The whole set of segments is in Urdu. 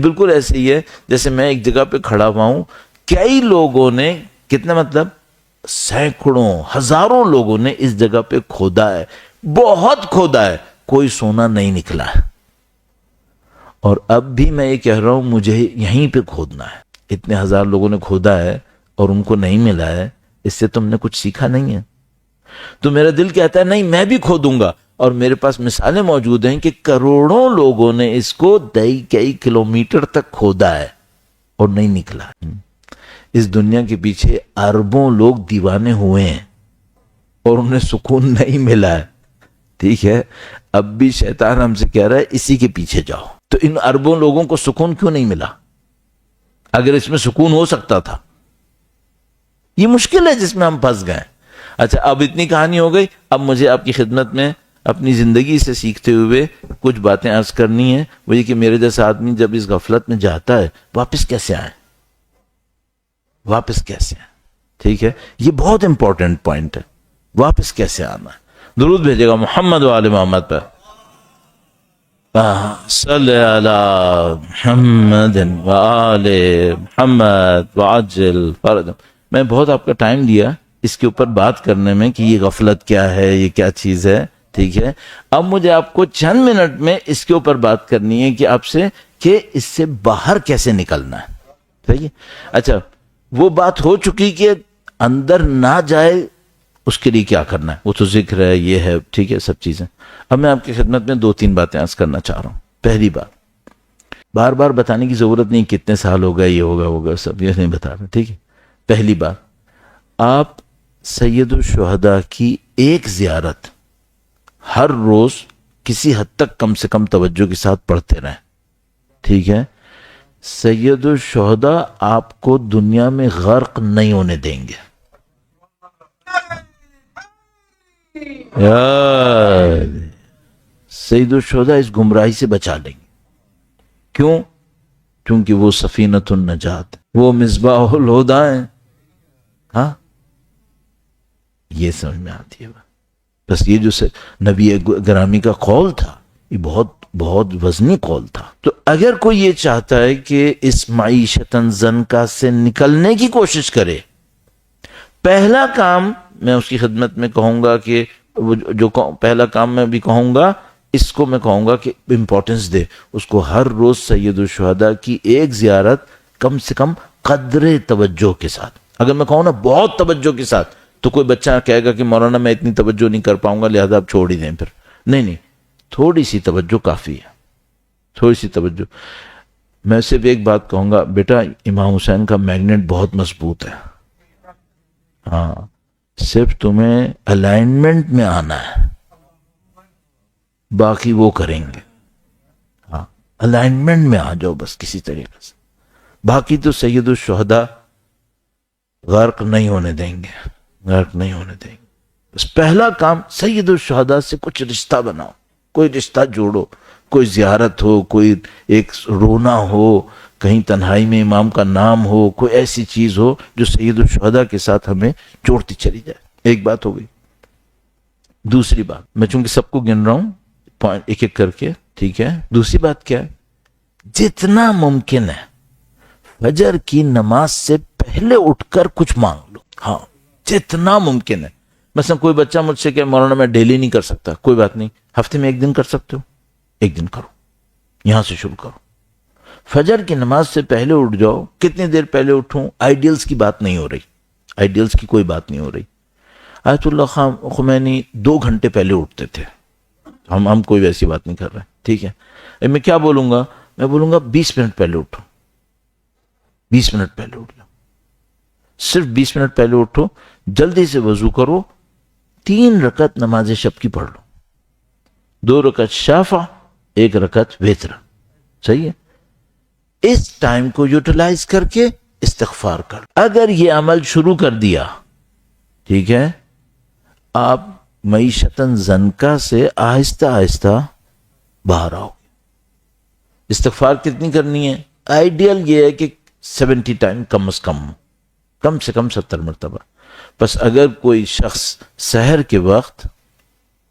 بالکل ایسے ہی ہے جیسے میں ایک جگہ پہ کھڑا ہوا ہوں، کئی لوگوں نے، کتنا مطلب سینکڑوں ہزاروں لوگوں نے اس جگہ پہ کھودا ہے، بہت کھودا ہے، کوئی سونا نہیں نکلا ہے، اور اب بھی میں یہ کہہ رہا ہوں مجھے یہیں پہ کھودنا ہے۔ اتنے ہزار لوگوں نے کھودا ہے اور ان کو نہیں ملا ہے، اس سے تم نے کچھ سیکھا نہیں ہے۔ تو میرا دل کہتا ہے نہیں، میں بھی کھودوں گا، اور میرے پاس مثالیں موجود ہیں کہ کروڑوں لوگوں نے اس کو کئی کلومیٹر تک کھودا ہے اور نہیں نکلا۔ اس دنیا کے پیچھے اربوں لوگ دیوانے ہوئے ہیں اور انہیں سکون نہیں ملا ہے، ٹھیک ہے؟ اب بھی شیطان ہم سے کہہ رہا ہے اسی کے پیچھے جاؤ۔ تو ان اربوں لوگوں کو سکون کیوں نہیں ملا؟ اگر اس میں سکون ہو سکتا تھا۔ یہ مشکل ہے جس میں ہم پھنس گئے۔ اچھا، اب اتنی کہانی ہو گئی، اب مجھے آپ کی خدمت میں اپنی زندگی سے سیکھتے ہوئے کچھ باتیں عرض کرنی ہیں، وہ یہ کہ میرے جیسا آدمی جب اس غفلت میں جاتا ہے واپس کیسے آئے، واپس کیسے آئے، ٹھیک ہے؟ یہ بہت امپورٹنٹ پوائنٹ ہے، واپس کیسے آنا ہے۔ درود بھیجے گا محمد و آل محمد پر، صلی علی محمد و آل محمد وعجل فرج۔ میں بہت آپ کا ٹائم دیا اس کے اوپر بات کرنے میں کہ یہ غفلت کیا ہے، یہ کیا چیز ہے، ٹھیک ہے؟ اب مجھے آپ کو چند منٹ میں اس کے اوپر بات کرنی ہے کہ آپ سے کہ اس سے باہر کیسے نکلنا ہے، صحیح ہے؟ اچھا، وہ بات ہو چکی کہ اندر نہ جائے اس کے لیے کیا کرنا ہے، وہ تو ذکر ہے، یہ ہے، ٹھیک ہے، سب چیزیں۔ اب میں آپ کی خدمت میں 2-3 باتیں عرض کرنا چاہ رہا ہوں۔ پہلی بات، بار بار بتانے کی ضرورت نہیں کتنے سال ہو گئے، یہ ہوگا سب یہ نہیں بتا رہے، ٹھیک ہے؟ پہلی بات، آپ سید الشہداء کی ایک زیارت ہر روز کسی حد تک کم سے کم توجہ کے ساتھ پڑھتے رہیں، ٹھیک ہے؟ سید الشہداء آپ کو دنیا میں غرق نہیں ہونے دیں گے۔ سید الشہداء اس گمراہی سے بچا لیں گے۔ کیوں؟ کیونکہ وہ سفینۃ النجات، وہ مصباح الہدیٰ ہیں۔ ہاں، یہ سمجھ میں آتی ہے بس۔ یہ جو نبی گرامی کا قول تھا، یہ بہت بہت وزنی قول تھا۔ تو اگر کوئی یہ چاہتا ہے کہ اس معیشتاً زنکا سے نکلنے کی کوشش کرے، پہلا کام میں اس کی خدمت میں کہوں گا کہ جو پہلا کام میں بھی کہوں گا، اس کو میں کہوں گا کہ امپورٹنس دے اس کو، ہر روز سید الشہداء کی ایک زیارت کم سے کم قدر توجہ کے ساتھ۔ اگر میں کہوں نا بہت توجہ کے ساتھ، تو کوئی بچہ کہے گا کہ مولانا میں اتنی توجہ نہیں کر پاؤں گا، لہذا آپ چھوڑ ہی دیں پھر۔ نہیں، تھوڑی سی توجہ کافی ہے، تھوڑی سی توجہ۔ میں صرف ایک بات کہوں گا، بیٹا امام حسین کا میگنیٹ بہت مضبوط ہے، ہاں، صرف تمہیں الائنمنٹ میں آنا ہے، باقی وہ کریں گے۔ ہاں، الائنمنٹ میں آ جاؤ بس کسی طریقے سے، باقی تو سید الشہداء غرق نہیں ہونے دیں گے، غرق نہیں ہونے دیں گے۔ بس پہلا کام، سید الشہداء سے کچھ رشتہ بناؤ، کوئی رشتہ جوڑو، کوئی زیارت ہو، کوئی ایک رونا ہو، کہیں تنہائی میں امام کا نام ہو، کوئی ایسی چیز ہو جو سید الشہداء کے ساتھ ہمیں جوڑتی چلی جائے۔ ایک بات ہو گئی۔ دوسری بات، میں چونکہ سب کو گن رہا ہوں پوائنٹ ایک ایک کر کے، ٹھیک ہے؟ دوسری بات کیا ہے؟ جتنا ممکن ہے فجر کی نماز سے پہلے اٹھ کر کچھ مانگ لو، ہاں، جتنا ممکن ہے۔ مثلا کوئی بچہ مجھ سے کہ مولانا میں ڈیلی نہیں کر سکتا، کوئی بات نہیں، ہفتے میں 1 دن کر سکتے ہو، 1 دن کرو، یہاں سے شروع کرو۔ فجر کی نماز سے پہلے اٹھ جاؤ۔ کتنی دیر پہلے اٹھوں؟ آئیڈیلز کی بات نہیں ہو رہی، آئیڈیلز کی کوئی بات نہیں ہو رہی۔ آیت اللہ خمینی 2 گھنٹے پہلے اٹھتے تھے، ہم کوئی ویسی بات نہیں کر رہے، ٹھیک ہے؟ میں کیا بولوں گا؟ میں بولوں گا 20 منٹ پہلے اٹھو، 20 منٹ پہلے اٹھ جاؤ، صرف 20 منٹ پہلے اٹھو، جلدی سے وضو کرو، 3 رکعت نماز شب کی پڑھ لو، 2 رکعت شافع، 1 رکعت وتر، صحیح ہے؟ اس ٹائم کو یوٹیلائز کر کے استغفار کر۔ اگر یہ عمل شروع کر دیا، ٹھیک ہے، آپ معیشتاً زنکا سے آہستہ آہستہ باہر آؤ۔ استغفار کتنی کرنی ہے؟ آئیڈیل یہ ہے کہ 70 ٹائم کم از کم سے کم 70 مرتبہ۔ بس اگر کوئی شخص سحر کے وقت،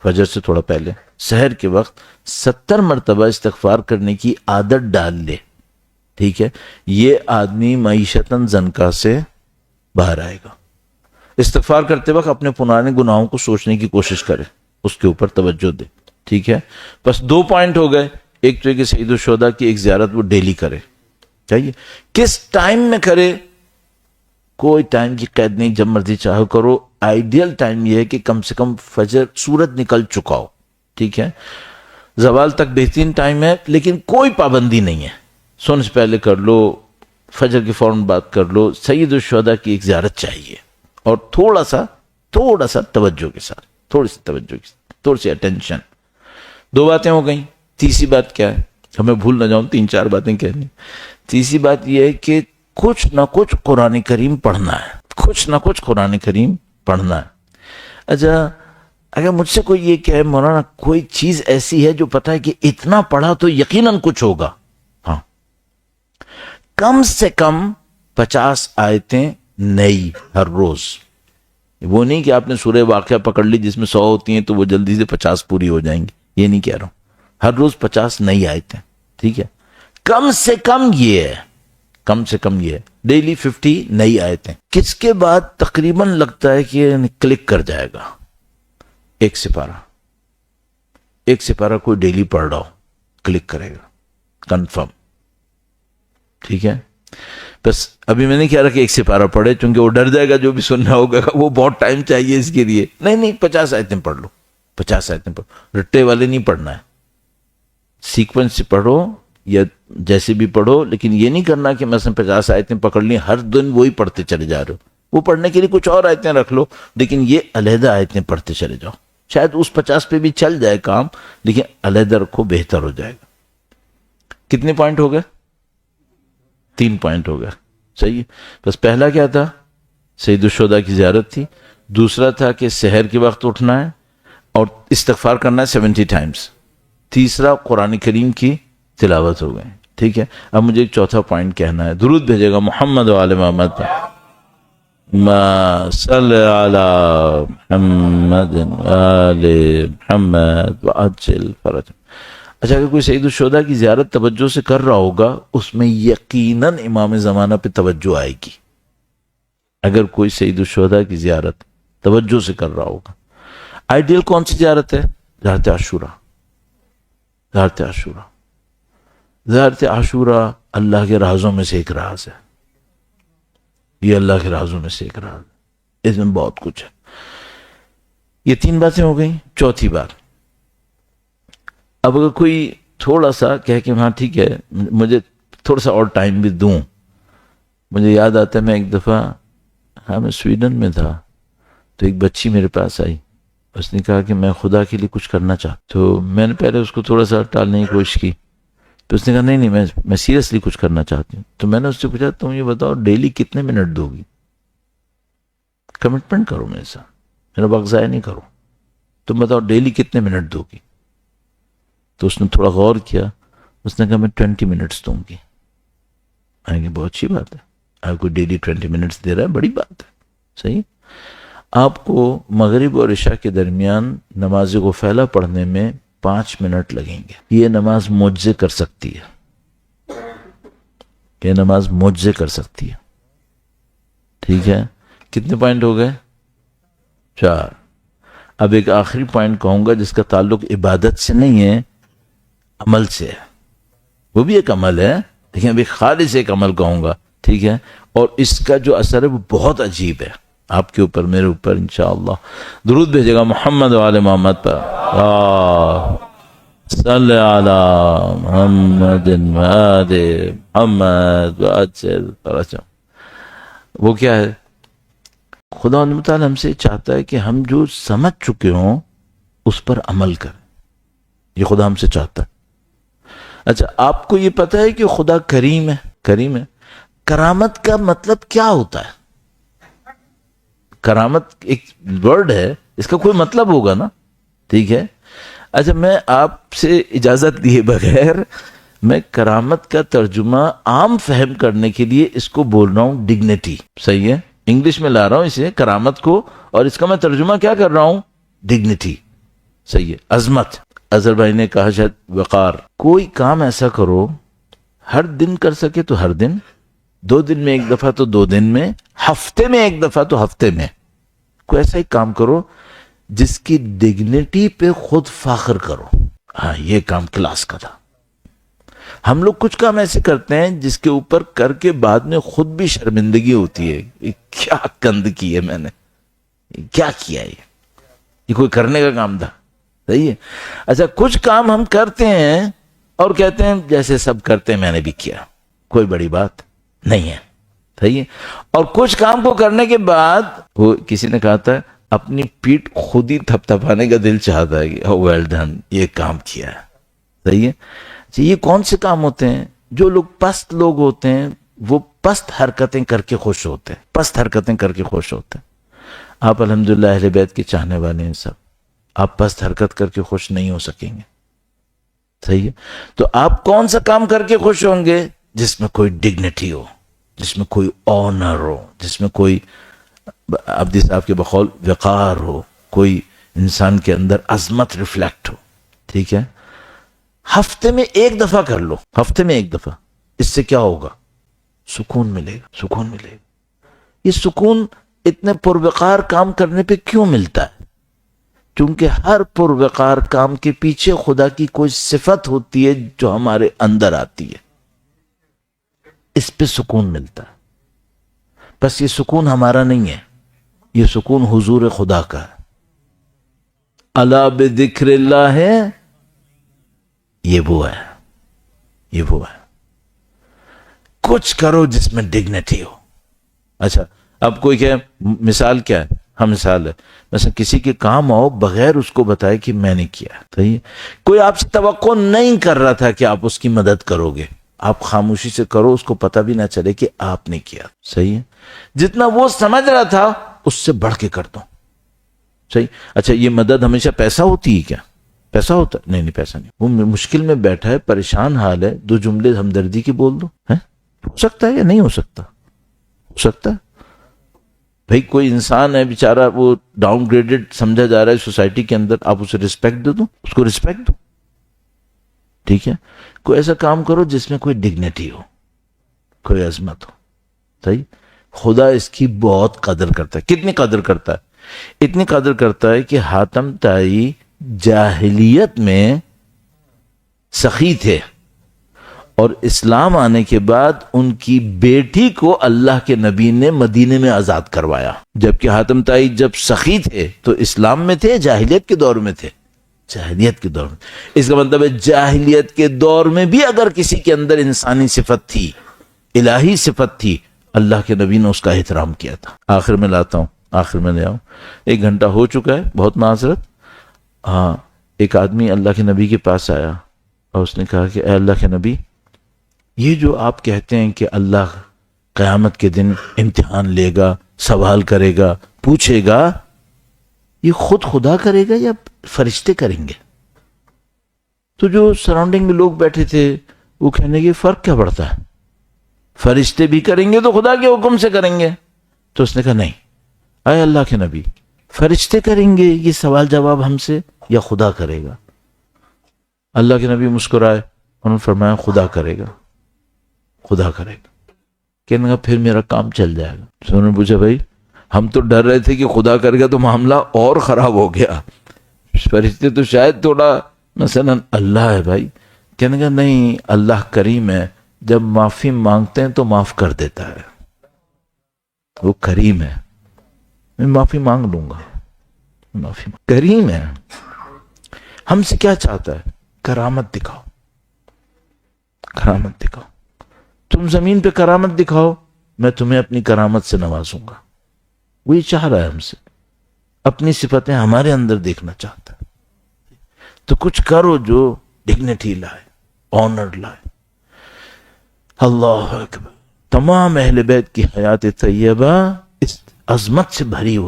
فجر سے تھوڑا پہلے، سحر کے وقت 70 مرتبہ استغفار کرنے کی عادت ڈال لے، ٹھیک ہے، یہ آدمی معیشتاً زنکا سے باہر آئے گا. استغفار کرتے وقت اپنے پرانے گناہوں کو سوچنے کی کوشش کرے، اس کے اوپر توجہ دے. ٹھیک ہے، بس 2 پوائنٹ ہو گئے. ایک تو ہے کہ سید الشہداء کی ایک زیارت وہ ڈیلی کرے. چاہیے کس ٹائم میں کرے، کوئی ٹائم کی قید نہیں، جب مرضی چاہو کرو. آئیڈیل ٹائم یہ ہے کہ کم سے کم فجر سورج نکل چکا ہو. ٹھیک ہے، زوال تک بہترین ٹائم ہے، لیکن کوئی پابندی نہیں ہے. سونے سے پہلے کر لو، فجر کے فوراً بعد کر لو. سید الشہداء کی ایک زیارت چاہیے، اور تھوڑا سا توجہ کے ساتھ، تھوڑی سی توجہ کے ساتھ، تھوڑی سی اٹینشن. 2 باتیں ہو گئیں. تیسری بات کیا ہے؟ ہمیں بھول نہ جاؤں 3-4 باتیں کہنی. تیسری بات یہ ہے کہ کچھ نہ کچھ قرآن کریم پڑھنا ہے، کچھ نہ کچھ قرآن کریم پڑھنا ہے. اچھا، اگر مجھ سے کوئی یہ کہے مولانا کوئی چیز ایسی ہے جو پتہ ہے کہ اتنا پڑھا تو یقیناً کچھ ہوگا، ہاں، کم سے کم 50 آیتیں نئی ہر روز. وہ نہیں کہ آپ نے سورہ واقعہ پکڑ لی جس میں 100 ہوتی ہیں تو وہ جلدی سے 50 پوری ہو جائیں گی، یہ نہیں کہہ رہا ہوں. ہر روز 50 نئی آیتیں. ٹھیک ہے، کم سے کم یہ ہے، کم سے کم یہ ہے. ڈیلی 50 نئی آیتیں. کس کے بعد تقریباً لگتا ہے کہ کلک کر جائے گا. ایک سپارہ کوئی ڈیلی پڑھ رہا ہو کلک کرے گا کنفرم. ٹھیک ہے، بس ابھی میں نہیں کہہ رہا کہ 1 سپارہ پڑھے، چونکہ وہ ڈر جائے گا جو بھی سننا ہوگا، وہ بہت ٹائم چاہیے اس کے لیے. نہیں 50 آیتیں پڑھ لو، 50 آیتیں پڑھو. رٹے والے نہیں پڑھنا ہے، سیکوینس سے پڑھو یا جیسے بھی پڑھو، لیکن یہ نہیں کرنا کہ مثلا 50 آیتیں پکڑ لی ہر دن وہی پڑھتے چلے جا رہے ہو. وہ پڑھنے کے لیے کچھ اور آیتیں رکھ لو، لیکن یہ علیحدہ آیتیں پڑھتے چلے جاؤ. شاید اس 50 پہ بھی چل جائے کام، لیکن علیحدہ رکھو، بہتر ہو جائے گا. کتنے پوائنٹ ہو گئے؟ 3 پوائنٹ ہو گئے. صحیح ہے. بس پہلا کیا تھا؟ سید الشہداء کی زیارت تھی. دوسرا تھا کہ سحر کے وقت اٹھنا ہے اور استغفار کرنا ہے 70 ٹائمز. تیسرا قرآن کریم کی تلاوت ہو گئے. ٹھیک ہے، اب مجھے ایک چوتھا پوائنٹ کہنا ہے. درود بھیجے گا محمد و آل محمد. ما صلی علی محمد آل محمد وعجل فرج. اچھا، اگر کوئی سید الشہداء کی زیارت توجہ سے کر رہا ہوگا، اس میں یقیناً امام زمانہ پہ توجہ آئے گی. اگر کوئی سید الشہداء کی زیارت توجہ سے کر رہا ہوگا. آئیڈیل کون سی زیارت ہے؟ زیارت عاشورہ. زیارت عاشورہ، زیارت عاشورہ اللہ کے رازوں میں سے ایک راز ہے. یہ اللہ کے رازوں میں سے ایک راز ہے، اس میں بہت کچھ ہے. یہ 3 باتیں ہو گئیں. چوتھی بات، اب اگر کوئی تھوڑا سا کہہ کہ ہاں ٹھیک ہے مجھے تھوڑا سا اور ٹائم بھی دوں. مجھے یاد آتا ہے میں ایک دفعہ میں سویڈن میں تھا، تو ایک بچی میرے پاس آئی. اس نے کہا کہ میں خدا کے لیے کچھ کرنا چاہتا. تو میں نے پہلے اس کو تھوڑا سا ٹالنے کی کوشش کی. تو اس نے کہا نہیں میں سیریسلی کچھ کرنا چاہتی ہوں. تو میں نے اس سے پوچھا تم یہ بتاؤ ڈیلی کتنے منٹ دو گی؟ کمٹمنٹ کرو میرے ساتھ، میرا وقت ضائع نہیں کرو. تم بتاؤ ڈیلی کتنے منٹ دو گی؟ تو اس نے تھوڑا غور کیا. اس نے کہا میں 20 منٹس دوں گی. آئیں بہت اچھی بات ہے، اگر کوئی ڈیلی 20 منٹس دے رہا ہے بڑی بات ہے. صحیح. آپ کو مغرب اور عشاء کے درمیان نماز غفیلہ پڑھنے میں 5 منٹ لگیں گے. یہ نماز معجزے کر سکتی ہے، یہ نماز معجزے کر سکتی ہے. ٹھیک ہے، کتنے پوائنٹ ہو گئے؟ 4. اب ایک آخری پوائنٹ کہوں گا جس کا تعلق عبادت سے نہیں ہے، عمل سے ہے. وہ بھی ایک عمل ہے، لیکن ابھی خالص ایک عمل کہوں گا. ٹھیک ہے، اور اس کا جو اثر ہے وہ بہت عجیب ہے آپ کے اوپر، میرے اوپر انشاءاللہ. درود بھیجے گا محمد و آل محمد پر. صلی علی محمد و آل محمد وعجل فرجهم. وہ کیا ہے؟ خدا تعالیٰ ہم سے چاہتا ہے کہ ہم جو سمجھ چکے ہوں اس پر عمل کریں. یہ خدا ہم سے چاہتا ہے. اچھا، آپ کو یہ پتہ ہے کہ خدا کریم ہے؟ کریم ہے. کرامت کا مطلب کیا ہوتا ہے؟ کرامت ایک ورڈ ہے، اس کا کوئی مطلب ہوگا نا. ٹھیک ہے. اچھا، میں آپ سے اجازت دیے بغیر میں کرامت کا ترجمہ عام فہم کرنے کے لیے اس کو بول رہا ہوں ڈگنیٹی. صحیح ہے، انگلش میں لا رہا ہوں اسے کرامت کو، اور اس کا میں ترجمہ کیا کر رہا ہوں؟ ڈگنیٹی. صحیح ہے، عظمت. اظہر بھائی نے کہا شاید وقار. کوئی کام ایسا کرو ہر دن کر سکے تو ہر دن، 2 دن میں 1 دفعہ تو 2 دن میں، ہفتے میں 1 دفعہ تو ہفتے میں کوئی ایسا ہی کام کرو جس کی ڈگنیٹی پہ خود فخر کرو. ہاں یہ کام کلاس کا تھا. ہم لوگ کچھ کام ایسے کرتے ہیں جس کے اوپر کر کے بعد میں خود بھی شرمندگی ہوتی ہے. یہ کیا گند کی ہے میں نے، کیا کیا یہ کوئی کرنے کا کام تھا؟ صحیح ہے. اچھا کچھ کام ہم کرتے ہیں اور کہتے ہیں جیسے سب کرتے ہیں میں نے بھی کیا، کوئی بڑی بات نہیں ہے. صحیح ہے. اور کچھ کام کو کرنے کے بعد وہ کسی نے کہا تھا اپنی پیٹھ خود ہی تھپ تھپانے کا دل چاہتا ہے کہ ویل ڈن، یہ کام کیا ہے. صحیح ہے. یہ کون سے کام ہوتے ہیں؟ جو لوگ پست لوگ ہوتے ہیں وہ پست حرکتیں کر کے خوش ہوتے ہیں، پست حرکتیں کر کے خوش ہوتے ہیں. آپ الحمدللہ اہل بیت کے چاہنے والے ہیں سب، آپ پست حرکت کر کے خوش نہیں ہو سکیں گے. صحیح ہے. تو آپ کون سا کام کر کے خوش ہوں گے؟ جس میں کوئی ڈگنیٹی ہو، جس میں کوئی آنر ہو، جس میں کوئی عبدی صاحب کے بقول وقار ہو، کوئی انسان کے اندر عظمت ریفلیکٹ ہو. ٹھیک ہے. ہفتے میں 1 دفعہ کر لو، ہفتے میں 1 دفعہ. اس سے کیا ہوگا؟ سکون ملے گا، سکون ملے گا. یہ سکون اتنے پروقار کام کرنے پہ کیوں ملتا ہے؟ کیونکہ ہر پروقار کام کے پیچھے خدا کی کوئی صفت ہوتی ہے جو ہمارے اندر آتی ہے، اس پہ سکون ملتا ہے. بس یہ سکون ہمارا نہیں ہے، یہ سکون حضور خدا کا ہے. الا بذکر اللہ ہے، یہ وہ ہے، یہ وہ ہے. کچھ کرو جس میں ڈگنیٹی ہو. اچھا اب کوئی کہ مثال کیا ہے؟ ہم مثال ہے مثلا کسی کے کام آؤ بغیر اس کو بتائے کہ میں نے کیا. صحیح ہے. کوئی آپ سے توقع نہیں کر رہا تھا کہ آپ اس کی مدد کرو گے، آپ خاموشی سے کرو، اس کو پتہ بھی نہ چلے کہ آپ نے کیا. صحیح ہے. جتنا وہ سمجھ رہا تھا اس سے بڑھ کے کر دو. صحیح. اچھا یہ مدد ہمیشہ پیسہ ہوتی ہے کیا؟ پیسا ہوتا؟ نہیں نہیں پیسہ نہیں. وہ مشکل میں بیٹھا ہے، پریشان حال ہے، 2 جملے ہمدردی کی بول دو. ہو سکتا ہے یا نہیں ہو سکتا؟ ہو سکتا ہے. بھئی کوئی انسان ہے بیچارہ، وہ ڈاؤن گریڈڈ سمجھا جا رہا ہے سوسائٹی کے اندر، آپ اسے رسپیکٹ دے دو، اس کو رسپیکٹ دو. ٹھیک ہے. کوئی ایسا کام کرو جس میں کوئی ڈگنیٹی ہو، کوئی عظمت ہو. صحیح. خدا اس کی بہت قدر کرتا ہے. کتنی قدر کرتا ہے؟ اتنی قدر کرتا ہے کہ حاتم طائی جاہلیت میں سخی تھے اور اسلام آنے کے بعد ان کی بیٹی کو اللہ کے نبی نے مدینے میں آزاد کروایا. جبکہ حاتم طائی جب سخی تھے تو اسلام میں تھے، جاہلیت کے دور میں تھے. جاہلیت کے دور میں. اس کا مطلب ہے جاہلیت کے دور میں بھی اگر کسی کے اندر انسانی صفت تھی، الہی صفت تھی، اللہ کے نبی نے اس کا احترام کیا تھا. آخر میں لاتا ہوں، آخر میں لے آؤں. 1 گھنٹہ ہو چکا ہے، بہت معذرت. ہاں ایک آدمی اللہ کے نبی کے پاس آیا اور اس نے کہا کہ اے اللہ کے نبی، یہ جو آپ کہتے ہیں کہ اللہ قیامت کے دن امتحان لے گا، سوال کرے گا، پوچھے گا، یہ خود خدا کرے گا یا فرشتے کریں گے؟ تو جو سراؤنڈنگ میں لوگ بیٹھے تھے وہ کہنے کہ فرق کیا پڑتا ہے، فرشتے بھی کریں گے تو خدا کے حکم سے کریں گے. تو اس نے کہا نہیں، اے اللہ کے نبی، فرشتے کریں گے یہ سوال جواب ہم سے یا خدا کرے گا؟ اللہ کے نبی مسکرائے، انہوں نے فرمایا خدا کرے گا، خدا کرے گا. کہنے گا پھر میرا کام چل جائے گا. تو انہوں نے پوچھا بھائی ہم تو ڈر رہے تھے کہ خدا کرے گا تو معاملہ اور خراب ہو گیا، فرشتے تو شاید تھوڑا مثلا اللہ ہے بھائی. کہنے گا نہیں، اللہ کریم ہے، جب معافی مانگتے ہیں تو معاف کر دیتا ہے، وہ کریم ہے، میں معافی مانگ لوں گا. معافی کریم ہے. ہم سے کیا چاہتا ہے؟ کرامت دکھاؤ، کرامت دکھاؤ. تم زمین پہ کرامت دکھاؤ، میں تمہیں اپنی کرامت سے نوازوں گا. وہی چاہ رہا ہے ہم سے، اپنی صفتیں ہمارے اندر دیکھنا چاہتا ہے. تو کچھ کرو جو ڈگنیٹی لائے، آنر لائے. اللہ اکبر. تمام اہل بیت کی حیات طیبہ اس عظمت سے بھری ہوئی.